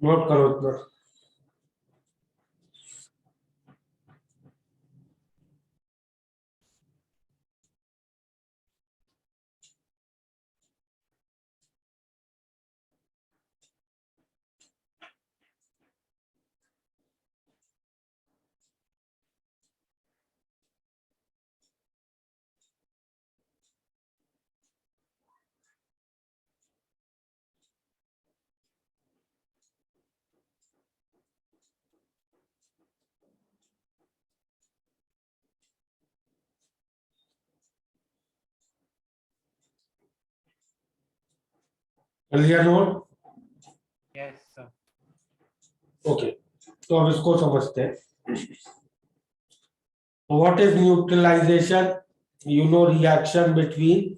Note करो इतना। कर लिया नोट? Yes sir. ओके, तो अब इसको समझते हैं। What is neutralization? You know, reaction between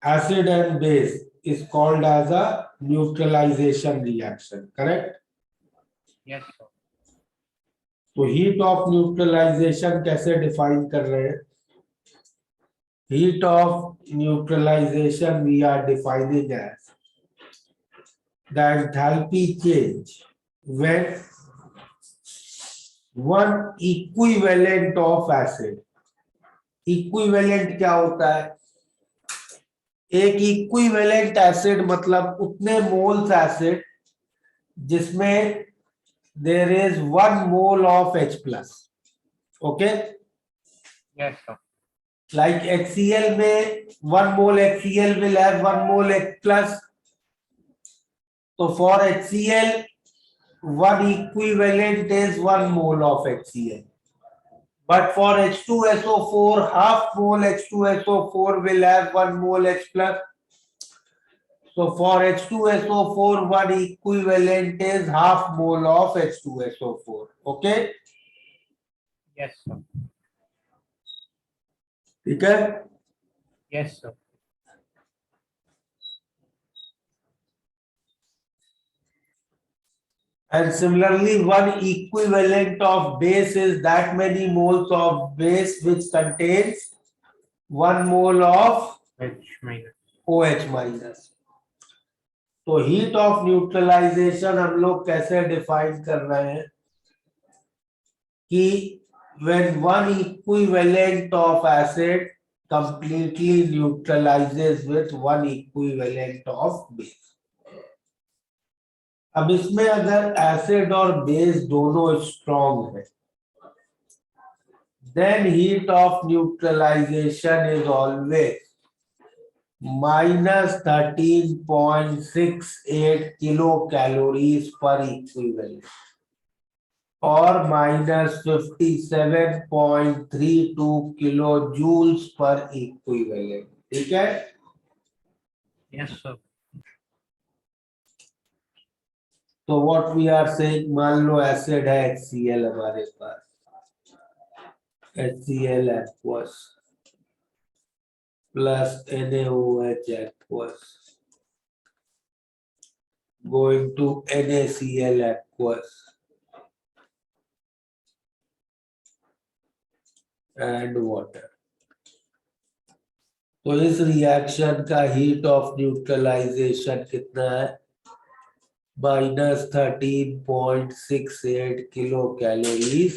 acid and base is called as a neutralization reaction, correct? Yes sir. तो heat of neutralization कैसे define कर रहे हैं? Heat of neutralization we are defining as the enthalpy change when one equivalent of acid. Equivalent क्या होता है? एक equivalent acid मतलब उतने मोल्स एसिड जिसमें there is 1 mole of H plus. Okay, yes sir. Like HCl में 1 mole HCl will have 1 mole H plus. तो for HCl 1 equivalent is 1 mole of HCl, but for H2SO4 half mole H2SO4 will have 1 mole H plus. So for H2SO4 one equivalent is half mole of H2SO4. Okay, yes sir. ठीक है? Yes sir. And similarly, one equivalent of base is that many moles of base which contains 1 mole of H minus। OH minus. तो heat of neutralisation हम लोग कैसे define कर रहे हैं कि when one equivalent of acid completely neutralizes with one equivalent of base. अब इसमें अगर एसिड और बेस दोनों स्ट्रॉन्ग है, then heat of neutralization is always minus 13.68 kilocalories per equivalent और minus 57.32 kilojoules per equivalent. ठीक है? Yes sir. तो व्हाट वी आर सेइंग, मान लो एसिड है HCl हमारे पास, HCl aqueous plus NaOH aqueous going to NaCl aqueous and water. तो इस reaction का हीट ऑफ न्यूट्रलाइजेशन कितना है? -13.68 किलो कैलोरीज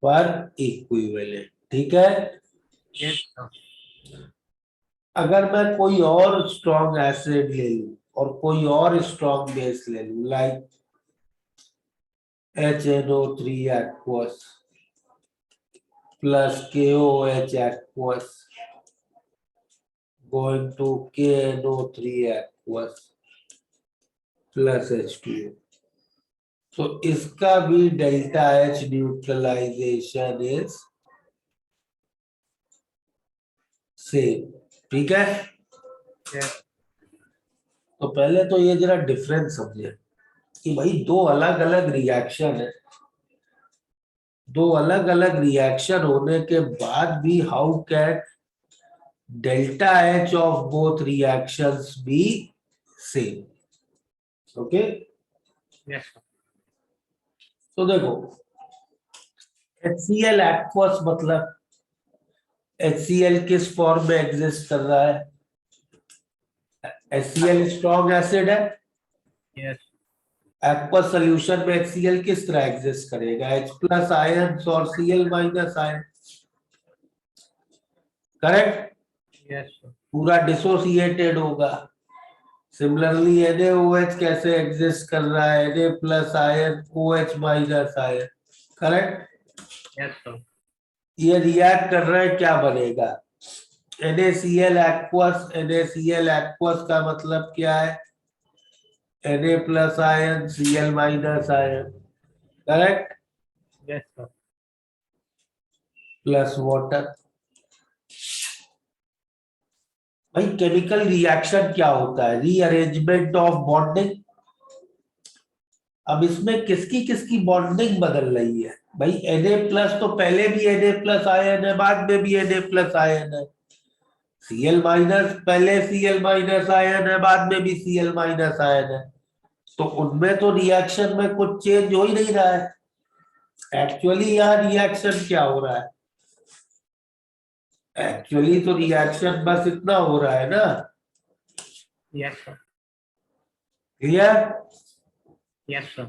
पर इक्विवेलेंट। ठीक है? Yes sir. अगर मैं कोई और स्ट्रॉन्ग एसिड ले लूं और कोई और स्ट्रॉन्ग बेस ले लूं, like HNO3 aqueous plus KOH aqueous going to KNO3 aqueous plus H2O, तो इसका भी delta H neutralization is same. ठीक है? यस। तो पहले तो ये जरा डिफरेंस समझे कि भाई दो अलग अलग रिएक्शन है, दो अलग अलग रिएक्शन होने के बाद भी how can delta H of both reactions B same? Okay, yes sir. तो देखो HCl aqueous मतलब HCl किस फॉर्म में एग्जिस्ट कर रहा है? HCl स्ट्रॉन्ग एसिड है, यस। एक्वस सोल्यूशन में HCl किस तरह एग्जिस्ट करेगा, H प्लस आयन और Cl minus ion, correct, Yes, sir. पूरा डिसोसिएटेड होगा। सिमिलरली NaOH कैसे एग्जिस्ट कर रहा है, Na plus ion OH minus ion, correct. Yes, sir. ये रिएक्ट कर रहा है, क्या बनेगा, NaCl एक्वस, NaCl एक्वस का मतलब क्या है, Na plus ion Cl minus ion, correct, Yes, sir. Plus water. भाई केमिकल रिएक्शन क्या होता है, रीअरेंजमेंट ऑफ बॉन्डिंग। अब इसमें किसकी किसकी बॉन्डिंग बदल रही है, भाई Na प्लस तो पहले भी Na प्लस आयन है, बाद में भी Na प्लस आयन है, Cl माइनस पहले Cl माइनस आयन है, बाद में भी Cl माइनस आयन है, तो उनमें तो रिएक्शन में कुछ चेंज हो ही नहीं रहा है। एक्चुअली यहाँ रिएक्शन क्या हो रहा है, एक्चुअली तो रिएक्शन बस इतना हो रहा है ना, Yes, sir. Clear. Yes, sir.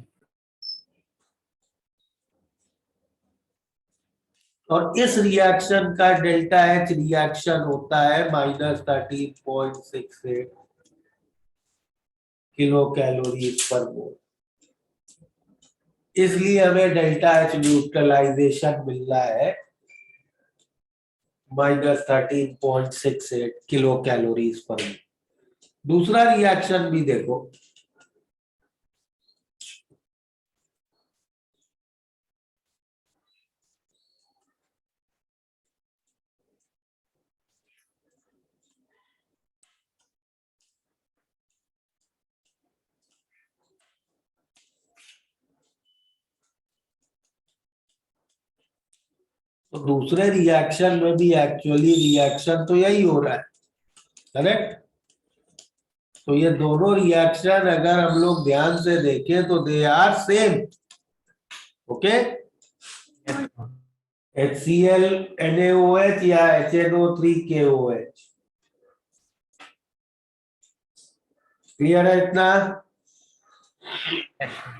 और इस रिएक्शन का डेल्टा H रिएक्शन होता है -13.68 किलो कैलोरीज पर मोल, इसलिए हमें डेल्टा H न्यूट्रलाइजेशन मिल रहा है -13.68 किलो कैलोरीज पर मोल। दूसरा रिएक्शन भी देखो, तो दूसरे रिएक्शन में भी एक्चुअली रिएक्शन तो यही हो रहा है, करेक्ट। तो ये दोनों रिएक्शन अगर हम लोग ध्यान से देखें तो they are same, okay. Yes, sir. HCl NaOH या HNO3KOH, क्लियर है इतना। Yes, sir.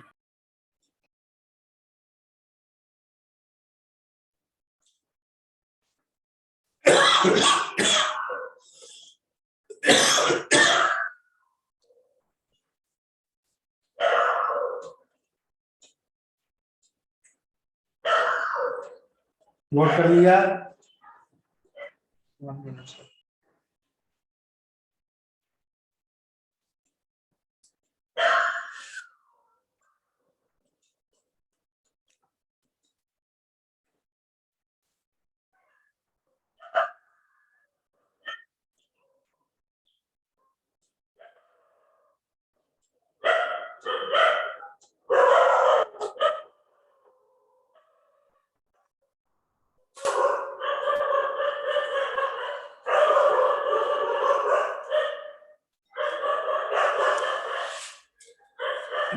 नोट कर लिया। 1 minute, sir.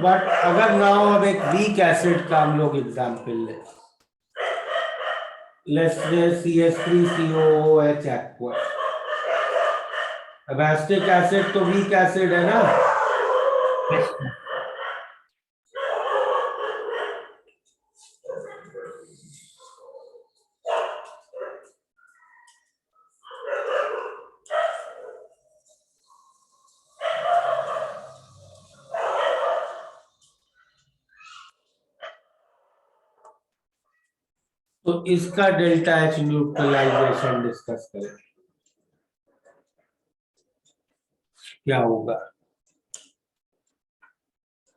बट अगर ना हो, अब एक वीक एसिड का हम लोग एग्जाम्पल ले, लेट्स से CH3COOH एक्वा। अब एसिटिक एसिड तो वीक एसिड है ना, Yes, sir. तो इसका डेल्टा H न्यूट्रलाइजेशन डिस्कस करें, क्या होगा।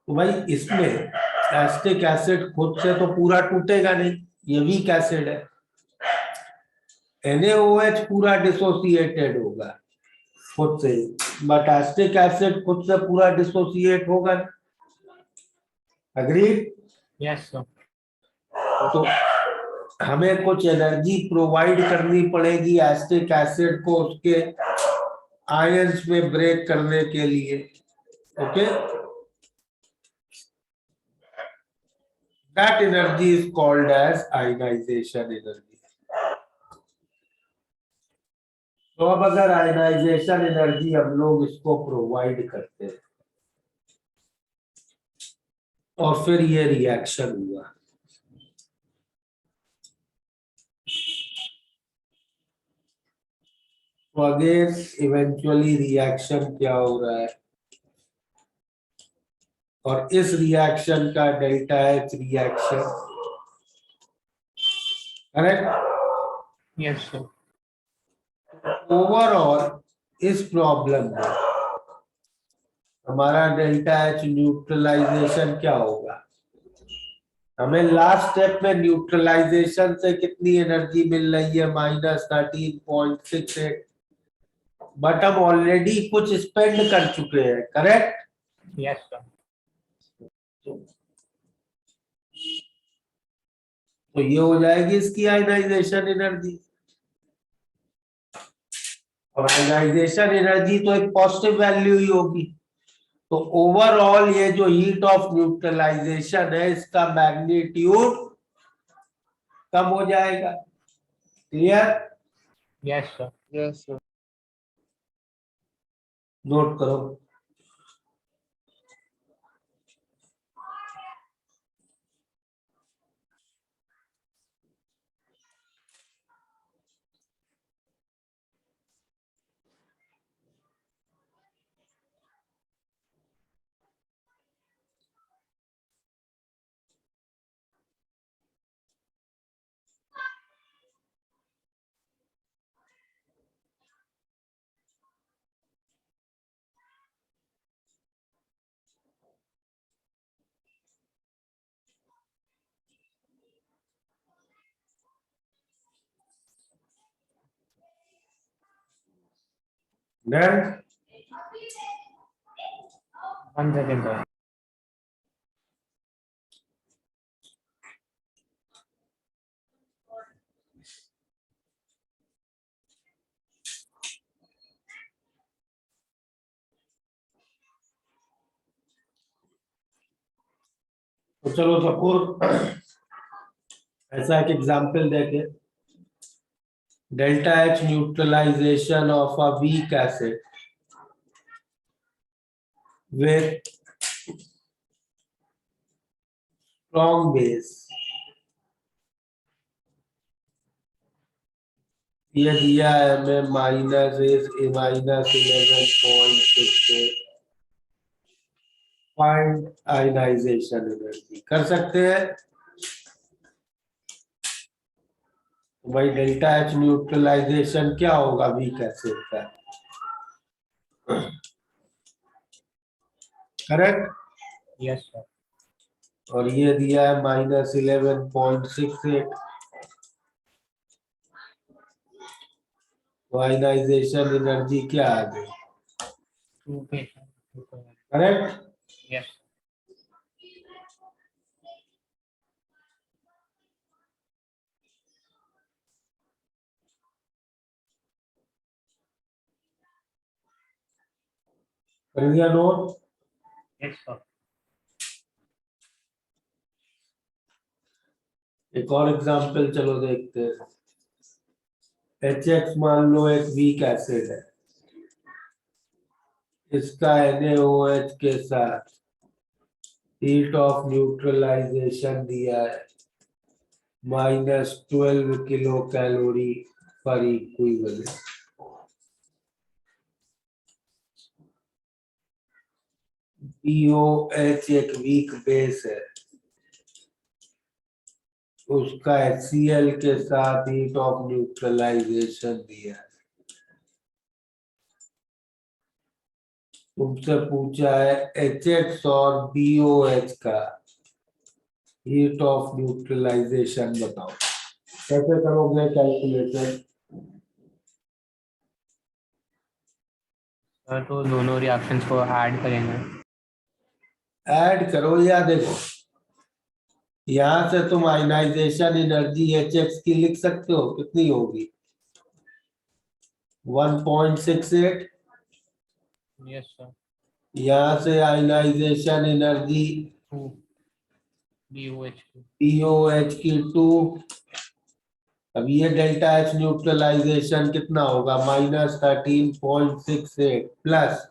तो भाई इसमें एसिटिक एसिड खुद से तो पूरा टूटेगा नहीं, ये वीक एसिड है, NaOH पूरा डिसोसिएटेड होगा खुद से, बट एसिटिक एसिड खुद से पूरा डिसोसिएट होगा, अग्रीड। Yes, sir. तो हमें कुछ एनर्जी प्रोवाइड करनी पड़ेगी एसिटिक एसिड को उसके आयंस में ब्रेक करने के लिए, okay. That energy is called as ionization energy. तो अब अगर आयनाइजेशन एनर्जी हम लोग इसको प्रोवाइड करते हैं, और फिर ये रिएक्शन हुआ। तो अगेन इवेंचुअली रिएक्शन क्या हो रहा है, और इस रिएक्शन का delta H reaction, correct. Yes, sir. Overall इस प्रॉब्लम में हमारा डेल्टा एच न्यूट्रलाइजेशन क्या होगा, हमें लास्ट स्टेप में न्यूट्रलाइजेशन से कितनी एनर्जी मिल रही है, -13.68, बट हम ऑलरेडी कुछ स्पेंड कर चुके हैं, करेक्ट। Yes, sir. तो ये हो जाएगी इसकी आयनाइजेशन एनर्जी, और आयनाइजेशन एनर्जी तो एक पॉजिटिव वैल्यू ही होगी। तो ओवरऑल ये जो हीट ऑफ न्यूट्रलाइजेशन है इसका मैग्नीट्यूड कम हो जाएगा। Clear? Yes, sir. Yes, sir. Note करो। Then 1 second, sir. तो चलो सपोज ऐसा एक एग्जांपल देखे, delta H neutralization of a weak acid with strong base. ये दिया है हमें -11.68। फाइंड आयनाइजेशन एनर्जी कर सकते हैं। तो भाई डेल्टा एच न्यूट्रलाइजेशन क्या होगा वीक एसिड का, करेक्ट। Yes, sir. और ये दिया है -11.68। आयनाइजेशन एनर्जी क्या आ गई, 2 K, sir. 2 K. Correct. Yes. कर दिया नोट। Yes, sir. एक और एग्जांपल चलो देखते हैं। HX मान लो एक वीक एसिड है, इसका NaOH के साथ हीट ऑफ न्यूट्रलाइजेशन दिया है -12 किलो कैलोरी पर इक्विवेलेंट। BOH एक वीक बेस है, उसका HCl के साथ हीट ऑफ न्यूट्रलाइजेशन दिया है। तुमसे पूछा है HX और BOH का हीट ऑफ न्यूट्रलाइजेशन बताओ, कैसे करोगे कैलकुलेशन? सर तो दोनों रिएक्शंस को ऐड करेंगे। ऐड करो या देखो, यहां से तुम आयनाइजेशन एनर्जी HX की लिख सकते हो, कितनी होगी 1.68। Yes, sir. यहाँ से आयनाइजेशन एनर्जी 2 BOH. BOH की 2। अब ये डेल्टा एच न्यूट्रलाइजेशन कितना होगा -13.68 plus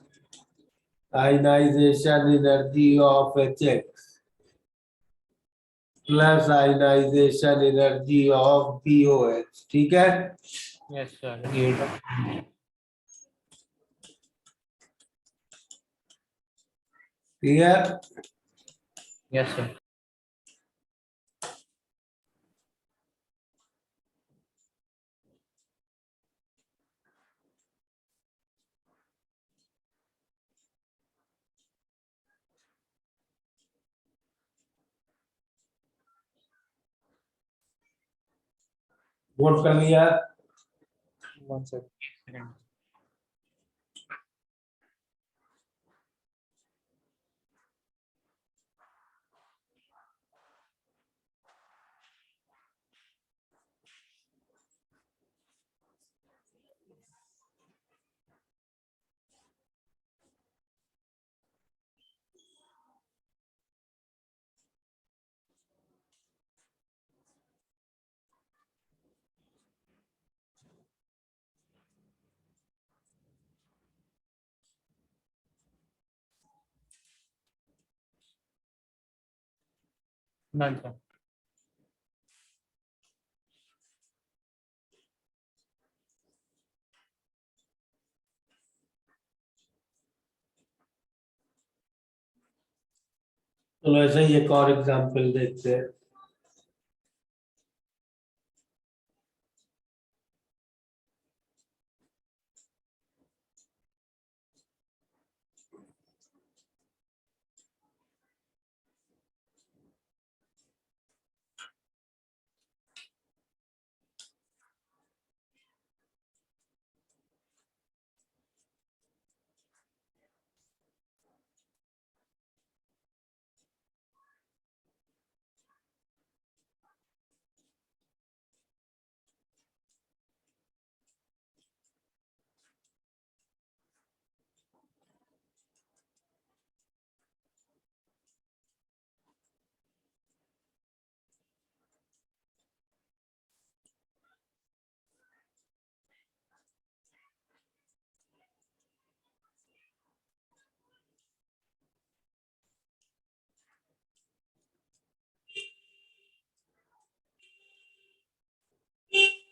ionization energy of HX plus ionization energy of BOH, ठीक है। Yes, sir. 8. Clear. Yes, sir. Note कर लिया। 1 second. Second. Done, sir. तो ऐसे ही एक और एग्जांपल देखते हैं।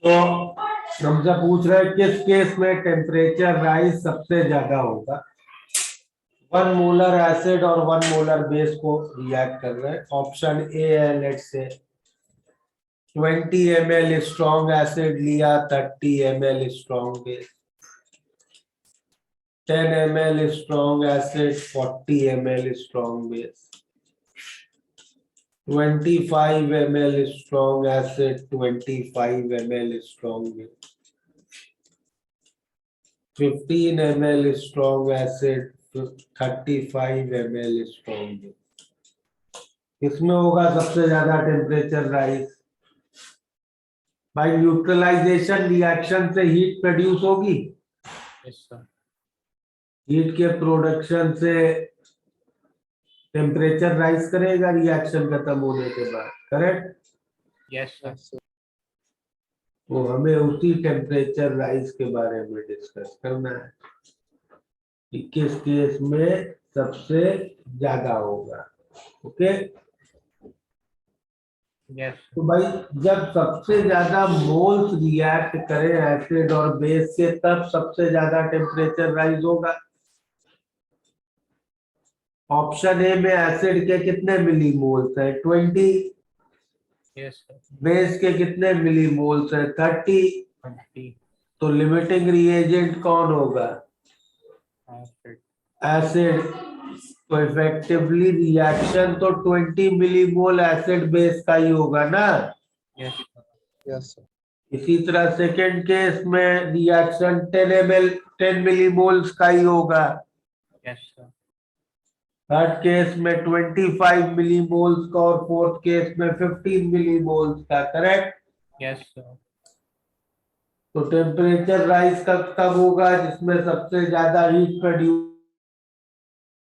तो हमसे पूछ रहे हैं किस केस में टेम्परेचर राइज सबसे ज्यादा होगा। 1 मोलर एसिड और 1 मोलर बेस को रिएक्ट कर रहे हैं। ऑप्शन ए है, let's say 20 ml strong acid लिया, 30 ml strong base, 10 ml strong acid, 40 ml strong base, 25 ml strong acid, 25 ml strong base, 15 ml strong acid, 35 ml strong base। इसमें होगा सबसे ज्यादा टेम्परेचर राइज। भाई न्यूट्रलाइजेशन रिएक्शन से heat produce होगी, Yes, sir. Heat के production से temperature rise करेगा रिएक्शन खत्म होने के बाद, correct. Yes, sir. Yes, sir. तो हमें उसी टेम्परेचर राइज के बारे में डिस्कस करना है कि किस केस में सबसे ज्यादा होगा। Okay, Yes, sir. तो भाई जब सबसे ज्यादा मोल्स रिएक्ट करें एसिड और बेस से, तब सबसे ज्यादा टेम्परेचर राइज होगा। ऑप्शन ए में एसिड के कितने मिली मोल्स है, 20। Yes, sir. बेस के कितने मिली मोल्स है, 30। 20. तो लिमिटिंग रिएजेंट कौन होगा, Acid. एसिड। तो इफेक्टिवली रिएक्शन तो 20 मिलीमोल एसिड बेस का ही होगा ना। Yes, sir. Yes, sir. इसी तरह सेकेंड केस में रिएक्शन 10 मिलीमोल्स का ही होगा। Yes, sir. थर्ड केस में 25 मिलीमोल्स का और फोर्थ केस में 15 मिलीमोल्स का, करेक्ट। Yes, sir. तो टेम्परेचर राइज कब तब होगा, जिसमें सबसे ज्यादा हीट प्रोड्यूस,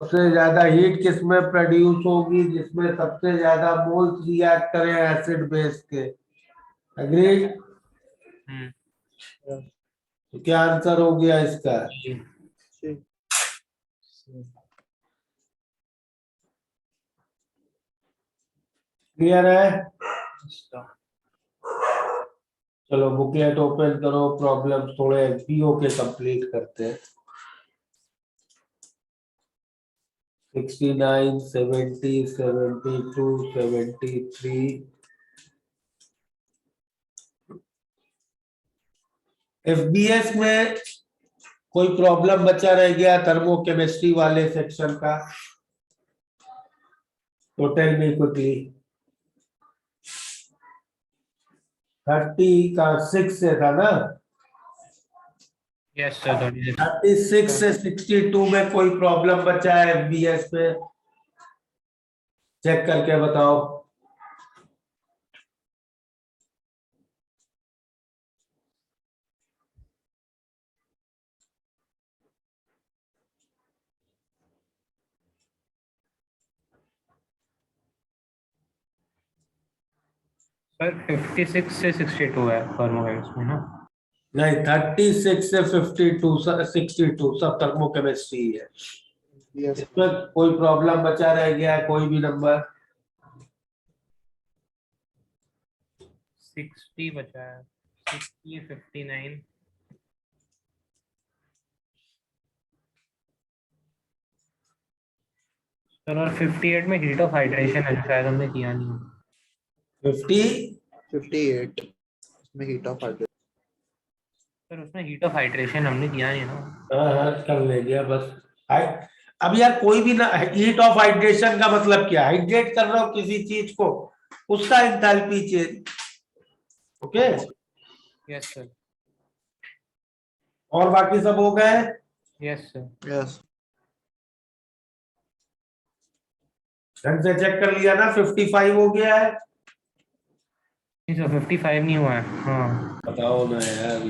सबसे ज्यादा हीट किसमें प्रोड्यूस होगी, जिसमें सबसे ज्यादा मोल्स रिएक्ट करें एसिड बेस के। एग्रीड। Hmm. Yeah. तो क्या आंसर हो गया इसका, G. C. C. क्लियर है? Yes, sir. चलो बुकलेट ओपन करो, प्रॉब्लम थोड़े एफबीओ के कंप्लीट करते हैं। 69, 70, 72, 73। एफबीएस में कोई प्रॉब्लम बचा रह गया थर्मोकेमिस्ट्री वाले सेक्शन का? तो टेल मी क्विकली। 30 का 6 से था ना? Yes, sir. 36. 36 से 62 में कोई प्रॉब्लम बचा है एफबीएस पे? चेक करके बताओ। सर 56 से 62 है थर्मोकेमिस्ट्री में ना? नहीं, 36 से 52, 62 सब थर्मोकेमिस्ट्री है। Yes, sir. इसमें कोई प्रॉब्लम बचा रह गया है, कोई भी नंबर? 60 बचा है। 60, 59। सर और 58 में हीट ऑफ हाइड्रेशन है, जो शायद हमने किया नहीं। 50? 58 में हीट ऑफ हाइड्रोजन। सर उसमें हीट ऑफ हाइड्रेशन हमने किया नहीं ना। हाँ हाँ, कर ले गया बस। अब यार कोई भी ना, हीट ऑफ हाइड्रेशन का मतलब क्या? हाइड्रेट कर रहे हो किसी चीज को, उसका enthalpy change. Okay, yes sir. और बाकी सब हो गए? Yes sir. Yes. ढंग से चेक कर लिया ना? 55 हो गया है? नहीं सर 55 नहीं हुआ है। हाँ। बताओ ना यार।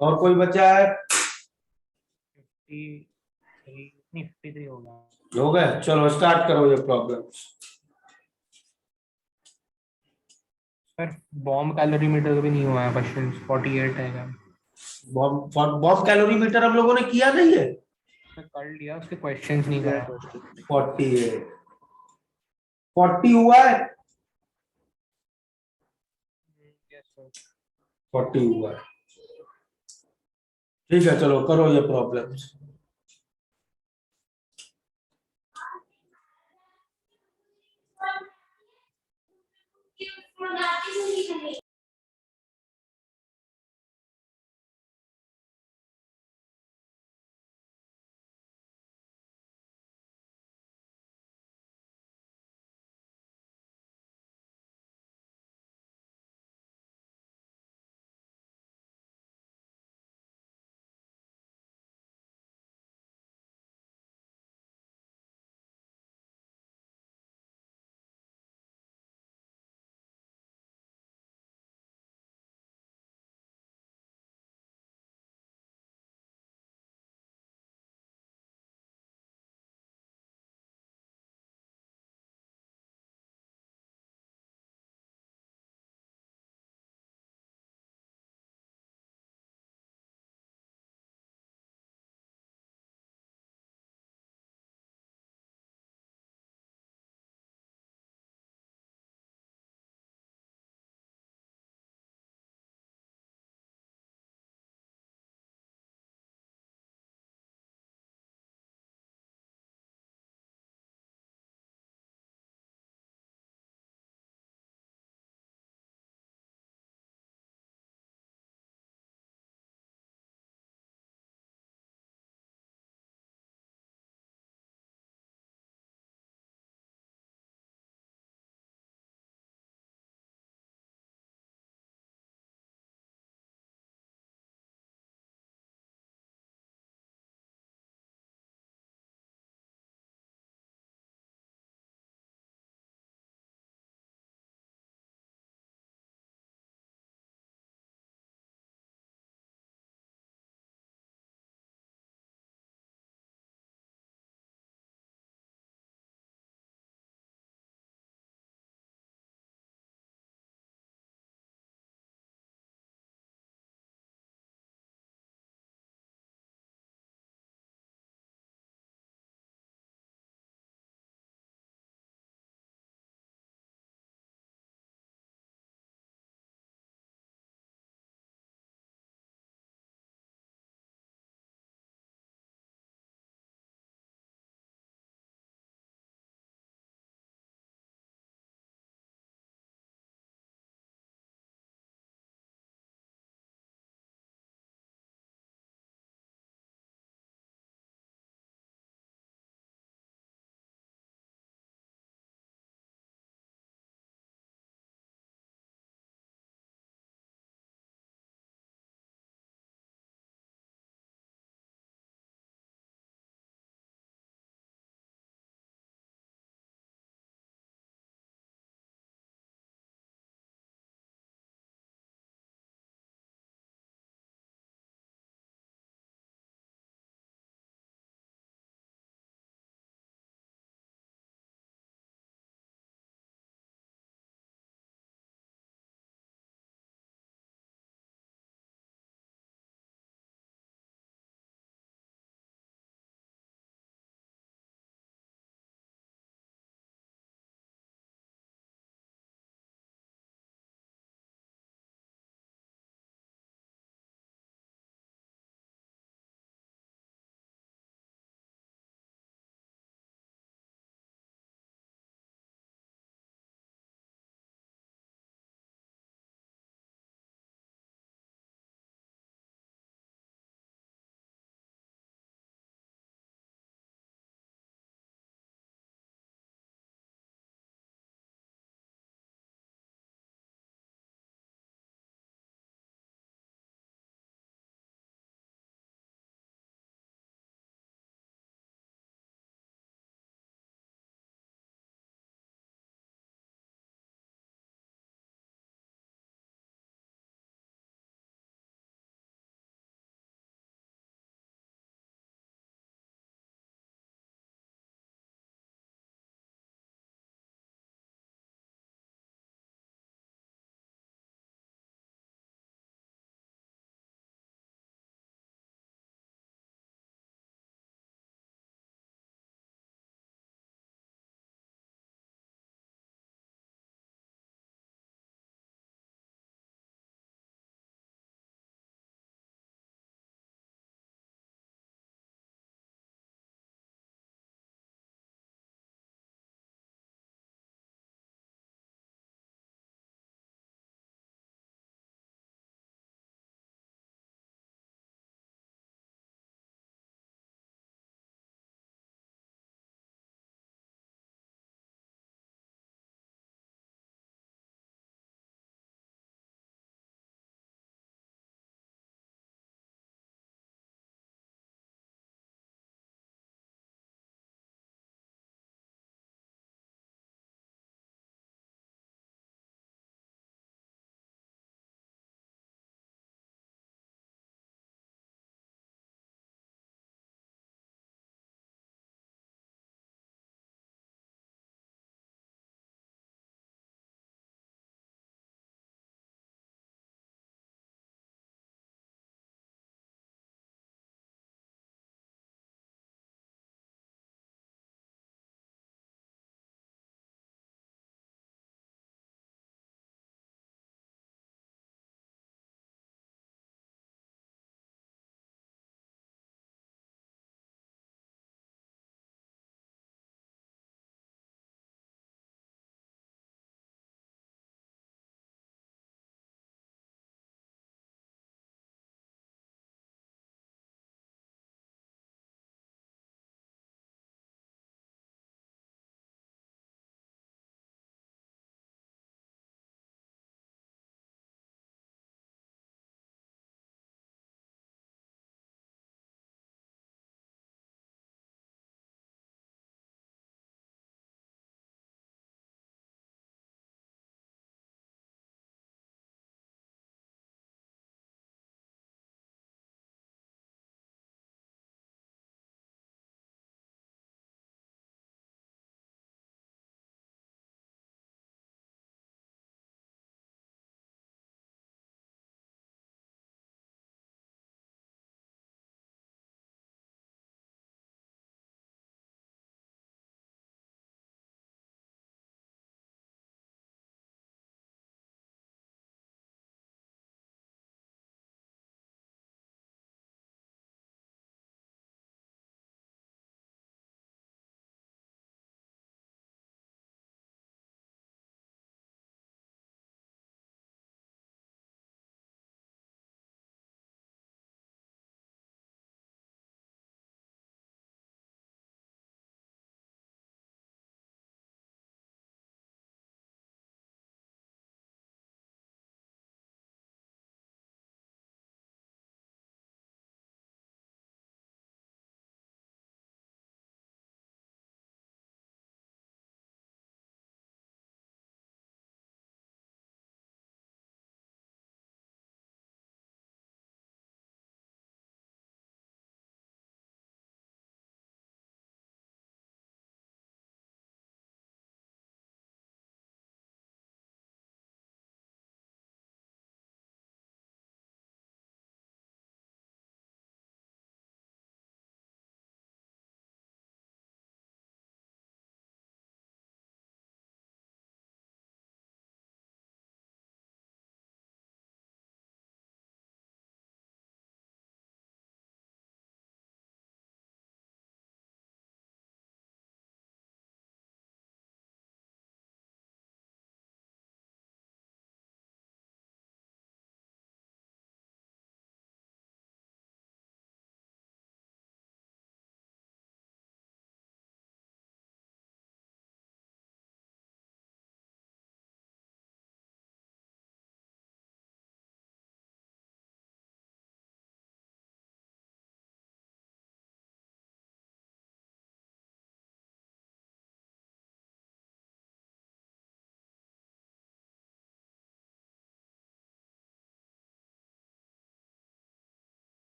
और कोई बचा है? 53 नहीं 53 होगा। हो गए? चलो स्टार्ट करो ये प्रॉब्लम। सर बॉम्ब कैलोरीमीटर का भी नहीं हुआ है क्वेश्चन। 48 है क्या? बॉम्ब कैलोरीमीटर हम लोगों ने किया नहीं है? सर कर लिया, उसके क्वेश्चंस नहीं Yeah, करा। question. 48, 40 हुआ है? Yes sir. 40 हुआ है। ठीक है, चलो करो ये प्रॉब्लम।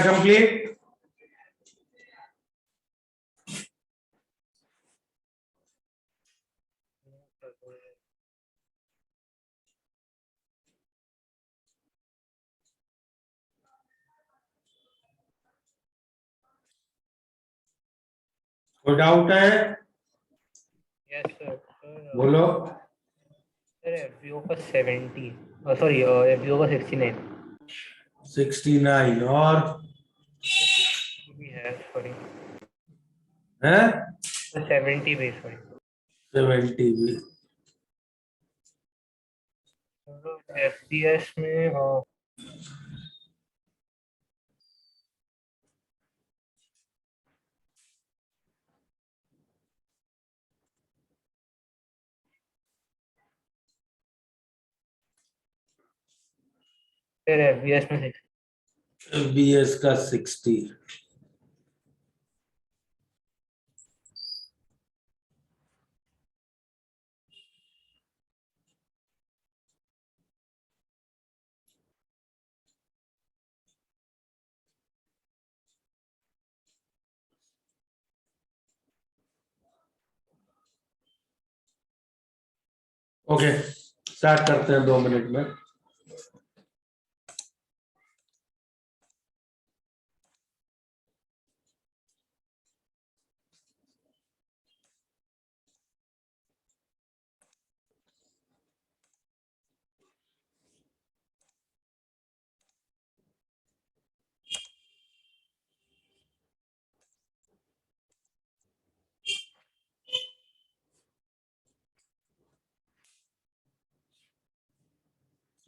कंप्लीट। कोई डाउट है? Yes sir. बोलो। सर एफबीओ का 70 सॉरी एफबीओ का 69 69 और भी है सॉरी है 70 भी सॉरी 70 भी। एफडीएस में फिर एफबीएस में 60 बीएस का 60। ओके, स्टार्ट करते हैं 2 मिनट में।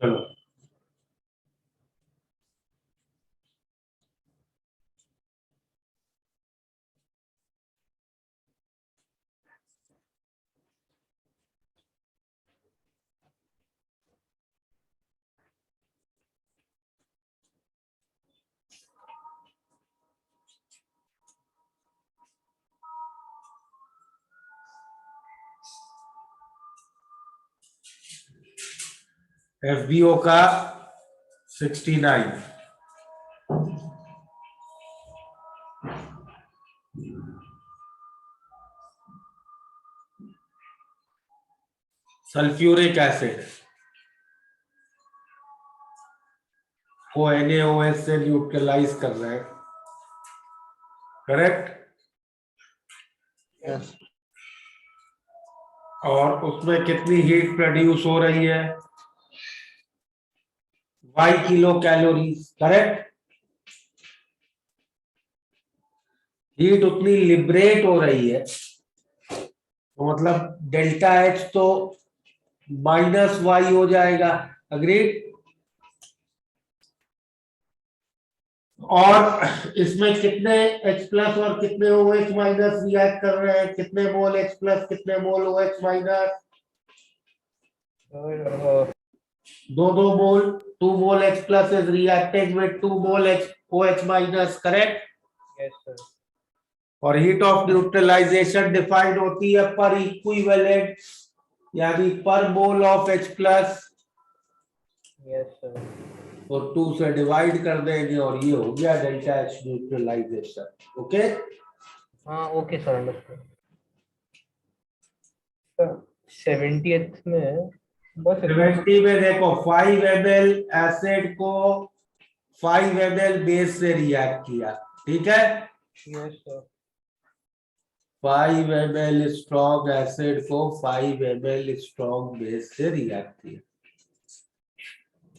चलो एफबीओ का 69। सल्फ्यूरिक एसिड को NaOH से न्यूट्रलाइज कर रहे हैं, करेक्ट? यस और उसमें कितनी हीट प्रोड्यूस हो रही है? Y kilo calories, correct? Heat उतनी लिबरेट हो रही है, तो मतलब डेल्टा H तो -Y हो जाएगा, अग्रीड? और इसमें कितने H प्लस और कितने OH माइनस रिएक्ट कर रहे हैं? कितने मोल H प्लस, कितने मोल OH माइनस? दो मोल। 2 मोल H plus is reacting with 2 mole OH minus, correct? Yes sir. और हीट ऑफ न्यूट्रलाइजेशन डिफाइंड होती है पर इक्विवेलेंट, यानी पर मोल of H plus yes sir. तो 2 से डिवाइड कर देंगे और ये हो गया डेल्टा H न्यूट्रलाइजेशन। ओके, हाँ ओके सर, अंडरस्टूड। 70th में बस इतना। 70 में देखो 5 ml एसिड को 5 ml बेस से रिएक्ट किया, ठीक है? Yes sir. 5 ml strong acid को 5 ml स्ट्रॉन्ग बेस से रिएक्ट किया,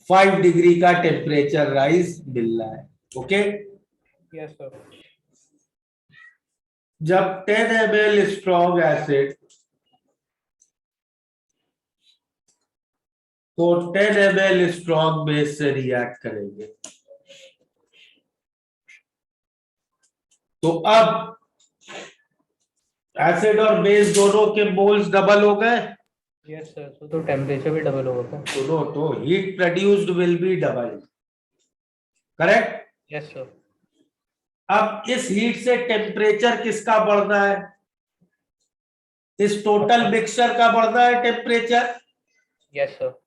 5 डिग्री का टेम्परेचर राइज मिल रहा है, ओके? Yes sir. जब 10 ml स्ट्रॉन्ग एसिड को 10 ml स्ट्रॉन्ग बेस से रिएक्ट करेंगे, तो अब एसिड और बेस दोनों के मोल्स डबल हो गए। यस सर, तो टेम्परेचर भी डबल होगा क्या? दोनों, तो heat produced will be double, correct? Yes sir. अब इस हीट से टेम्परेचर किसका बढ़ना है? इस टोटल मिक्सचर का बढ़ना है टेम्परेचर। Yes sir.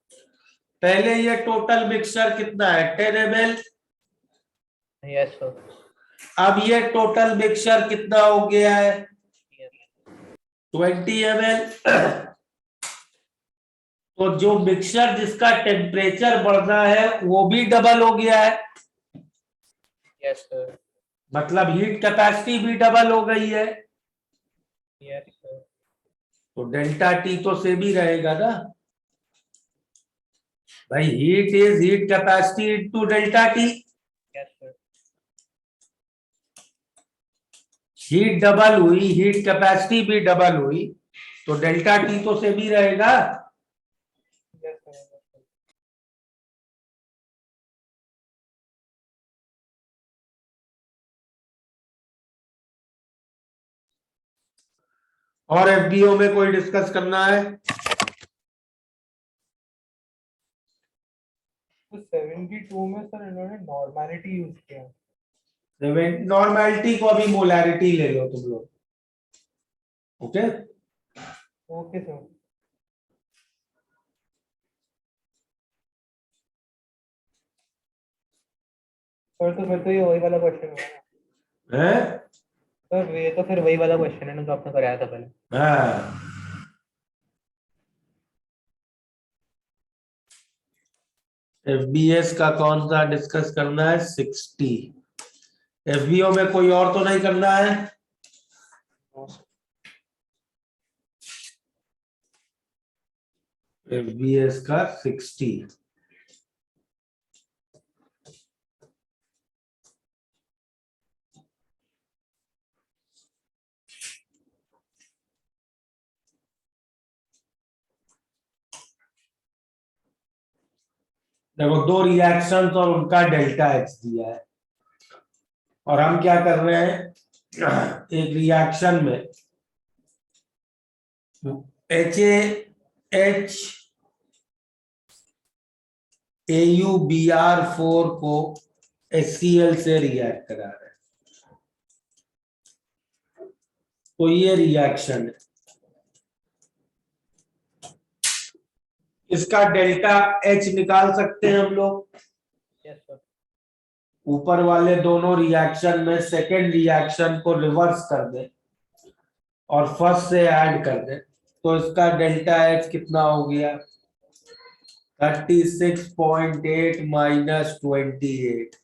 पहले ये टोटल मिक्सचर कितना है? 10 ml यस सर। अब ये टोटल मिक्सचर कितना हो गया है? 20 ml। तो जो मिक्सचर जिसका टेम्परेचर बढ़ रहा है वो भी डबल हो गया है, यस सर। मतलब हीट कैपेसिटी भी डबल हो गई है। Yes sir. तो डेल्टा टी तो सेम ही रहेगा ना भाई, heat is heat capacity into delta T. Yes sir. Heat double हुई, हीट कैपेसिटी भी डबल हुई, तो डेल्टा टी तो सेम ही रहेगा। Yes sir. और एफबीओ में कोई डिस्कस करना है? तो 72 में सर इन्होंने नॉर्मैलिटी यूज किया। नॉर्मेलिटी को अभी मोलैरिटी ले लो तुम लोग, ओके। Okay sir. सर तो फिर तो ये वही वाला क्वेश्चन होगा ना। हैं? सर ये तो फिर वही वाला क्वेश्चन है ना जो आपने कराया था पहले। हाँ, एफबीएस का कौन सा डिस्कस करना है? 60। एफबीओ में कोई और तो नहीं करना है? एफबीएस का 60। देखो, दो रिएक्शंस और उनका डेल्टा एच दिया है, और हम क्या कर रहे हैं, एक रिएक्शन में एच एच AuBr4 को HCl से रिएक्ट करा रहे हैं, तो ये रिएक्शन है। इसका डेल्टा एच निकाल सकते हैं हम लोग। Yes sir. ऊपर वाले दोनों रिएक्शन में सेकेंड रिएक्शन को रिवर्स कर दे और फर्स्ट से ऐड कर दे, तो इसका डेल्टा एच कितना हो गया? 36.8 minus 28,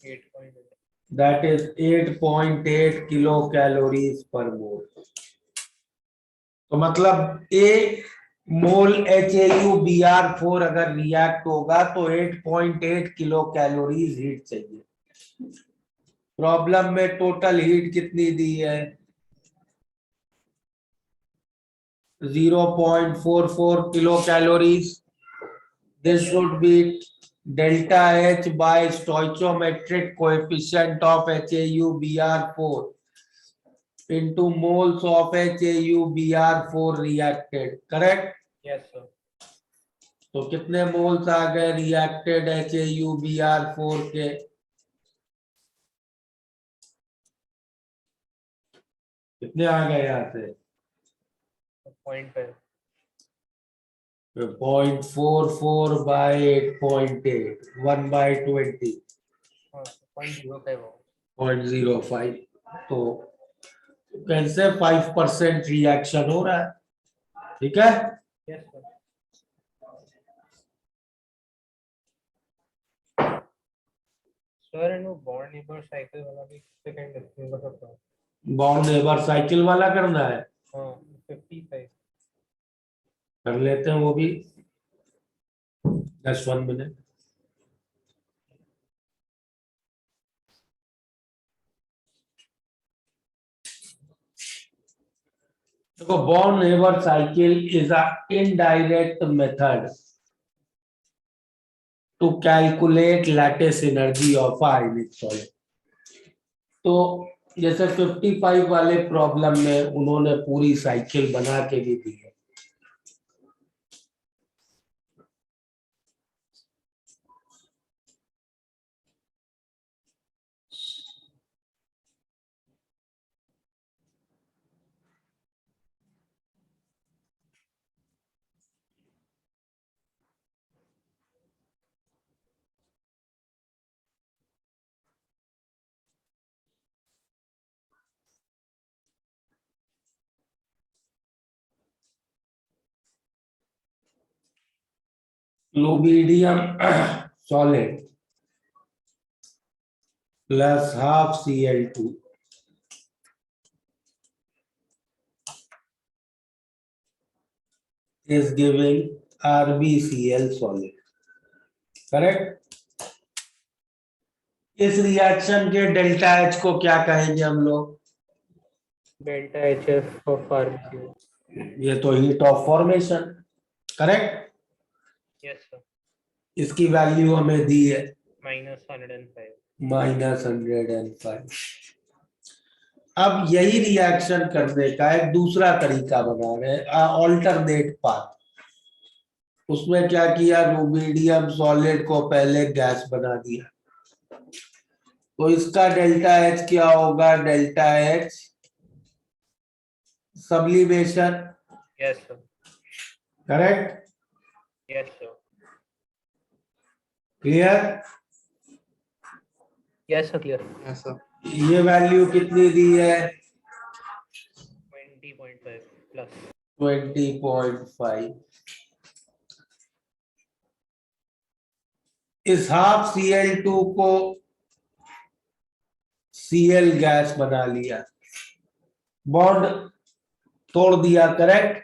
8.8। that is 8.8 kilo calories per mole. तो मतलब एक मोल HAuBr4 अगर रिएक्ट होगा तो 8.8 किलो कैलोरीज हीट चाहिए। प्रॉब्लम में टोटल हीट कितनी दी है? 0.44 kilo calories. This should be delta H by stoichiometric coefficient of HAuBr4 into moles of HAuBr4 reacted, correct? Yes sir. तो कितने मोल्स आ गए रिएक्टेड HAuBr4 के? कितने आ गए यहाँ से? 0.5। 0.44 बाई 8.8, 1/20, हाँ 0.05 होगा। 0.05। तो कैसे 5% रिएक्शन हो रहा है, ठीक है। Yes sir. Sir in bond Haber cycle वाला भी सेकंड डिस्कस कर सकता हूँ। बॉन्ड नेबर साइकिल वाला करना है, हाँ 55। कर लेते हैं वो भी, 1 मिनट। देखो, बॉन्ड Haber cycle is a indirect method to calculate lattice energy of a ionic solid. तो जैसे 55 वाले प्रॉब्लम में उन्होंने पूरी साइकिल बना के भी दी है। Lubidium solid plus half Cl2 is giving RbCl solid. Correct? इस रिएक्शन के डेल्टा H को क्या कहेंगे हम लोग? Delta HF of RbCl. ये तो heat of formation. Correct? Yes sir. इसकी वैल्यू हमें दी है -105. -105. अब यही रिएक्शन करने का एक दूसरा तरीका बना रहे हैं, ऑल्टरनेट पाथ. उसमें क्या किया, रुबिडियम सॉलिड को पहले गैस बना दिया. तो इसका डेल्टा H क्या होगा? Delta H sublimation. Yes sir. Correct? Yes sir. Clear? Yes sir. Clear. Yes, sir. ये वैल्यू कितनी दी है? 20.5 प्लस. 20.5. इस हाफ Cl2 को Cl गैस बना लिया, बॉन्ड तोड़ दिया. करेक्ट?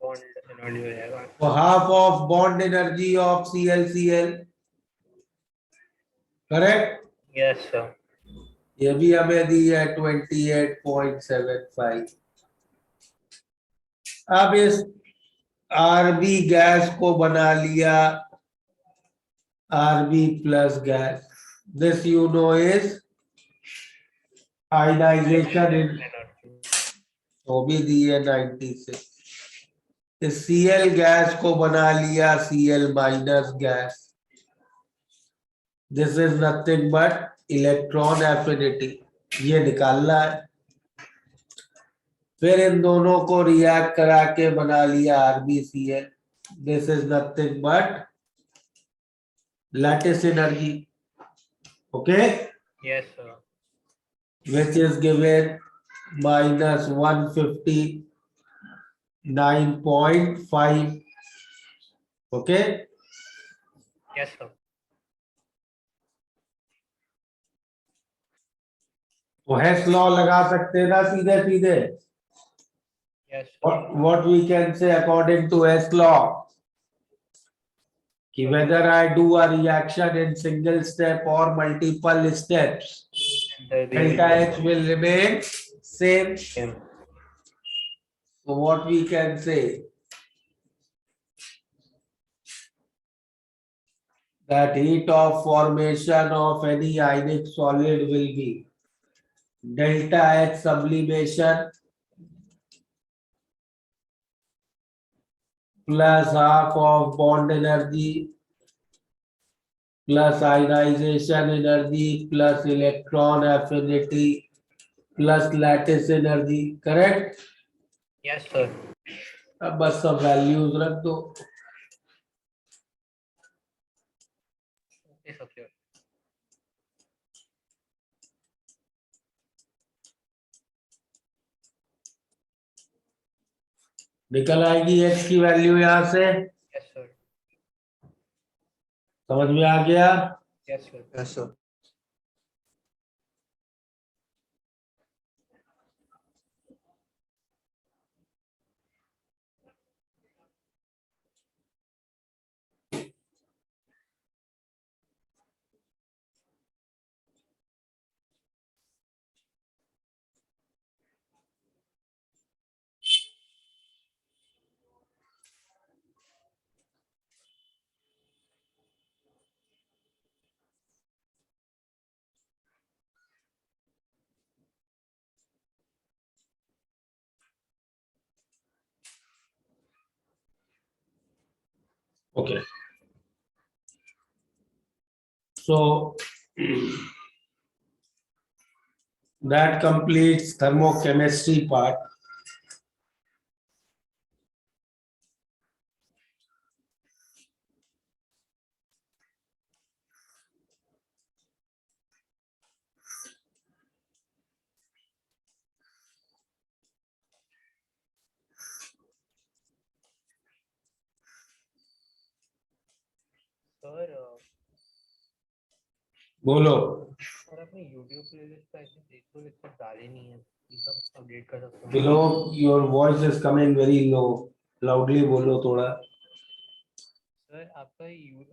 बॉन्ड एनर्जी हो जाएगा. तो half of bond energy of ClCl. Correct? Yes sir. ये भी हमें दी है 28.75. अब इस Rb गैस को बना लिया Rb plus gas. This you know is ionization in, वो भी दी है 96. इस Cl गैस को बना लिया Cl minus gas. This is nothing but electron affinity. ये निकालना है. फिर इन दोनों को रिएक्ट करा के बना लिया RbCl. This is nothing but lattice energy. Okay, yes sir. which is given -159.5. Okay, yes sir. तो हेस लॉ लगा सकते हैं ना सीधे सीधे. Yes sir. What we can say according to Hess law, कि whether I do a reaction in single step or multiple steps, delta H will remain same. So what we can say, that heat of formation of any ionic solid will be delta H sublimation plus half of bond energy plus ionization energy plus electron affinity plus lattice energy. Correct? Yes sir. अब बस सब values रख दो. Okay sir. Clear. निकल आएगी H की value यहां से. Yes sir. समझ में आ गया? Yes sir. Yes, sir. Okay. So that completes thermochemistry part. बोलो। और अपने YouTube प्लेलिस्ट पे ऐसे देखो लेक्चर डाले नहीं है, ये सब अपडेट कर सकते हो। Below your voice is coming very low, loudly बोलो थोड़ा। सर आपका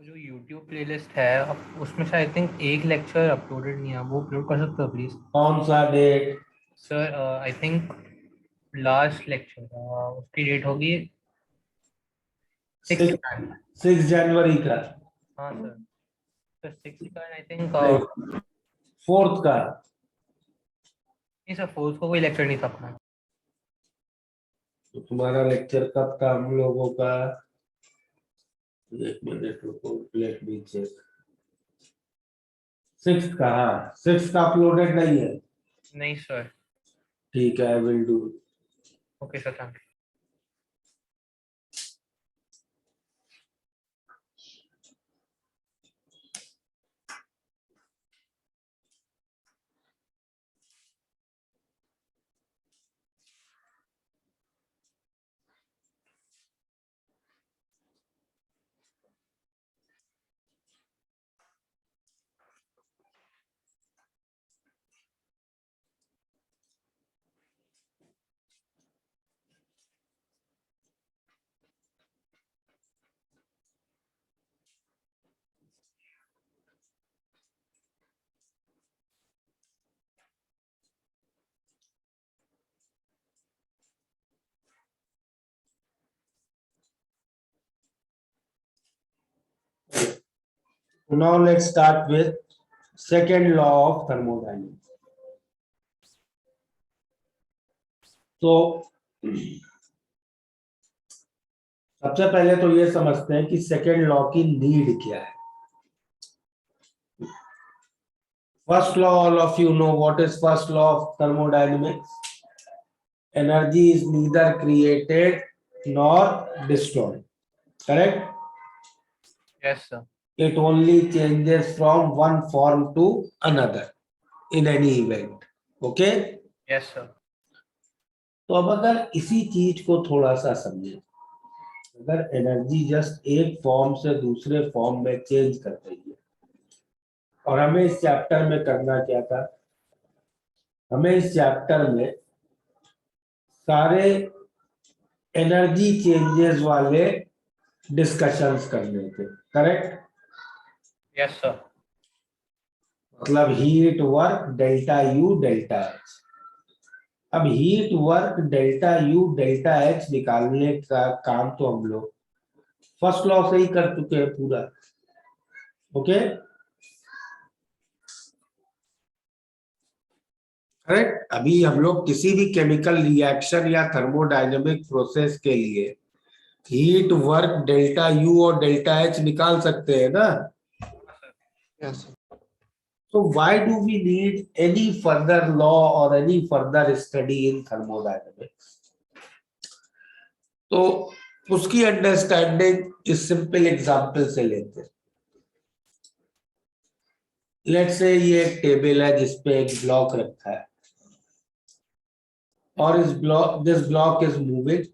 जो YouTube प्लेलिस्ट है उसमें से आई थिंक एक लेक्चर अपलोडेड नहीं है, वो अपलोड कर सकते हो प्लीज। कौन सा date? Sir I think last lecture उसकी डेट होगी 6 6 जनवरी का। हाँ सर, सर 6 का आई थिंक। 4th का। नहीं सर, 4 को कोई लेक्चर नहीं था अपना। तो तुम्हारा लेक्चर कब था हम लोगों का? एक मिनट रुको, लेट मी चेक। 6th का, हाँ 6th का अपलोडेड नहीं है। नहीं सर। ठीक है, I will do. Okay sir, thank you. Now let's start with second law of thermodynamics. तो सबसे पहले तो ये समझते हैं कि सेकेंड लॉ की नीड क्या है। First law, all of you know what is first law of thermodynamics. Energy is neither created nor destroyed, correct? Yes sir. It only changes from one form to another in any event. Okay? Yes sir. तो अब अगर इसी चीज को थोड़ा सा समझें, अगर एनर्जी जस्ट एक फॉर्म से दूसरे फॉर्म में चेंज कर रही है, और हमें इस चैप्टर में करना क्या था? हमें इस चैप्टर में सारे एनर्जी चेंजेस वाले डिस्कशंस करने थे, करेक्ट? Yes sir. मतलब heat work delta U delta H. अब heat work delta U delta H निकालने का काम तो हम लोग फर्स्ट लॉ से ही कर चुके हैं पूरा। Okay, correct? अभी हम लोग किसी भी केमिकल रिएक्शन या थर्मोडायनेमिक प्रोसेस के लिए हीट वर्क डेल्टा यू और डेल्टा एच निकाल सकते हैं ना? Yes. So why do we need any further law or any further study in thermodynamics? तो उसकी अंडरस्टैंडिंग इस सिंपल एग्जांपल से लेते हैं। लेट्स से ये एक टेबल है जिसपे एक ब्लॉक रखा है, और this block is moving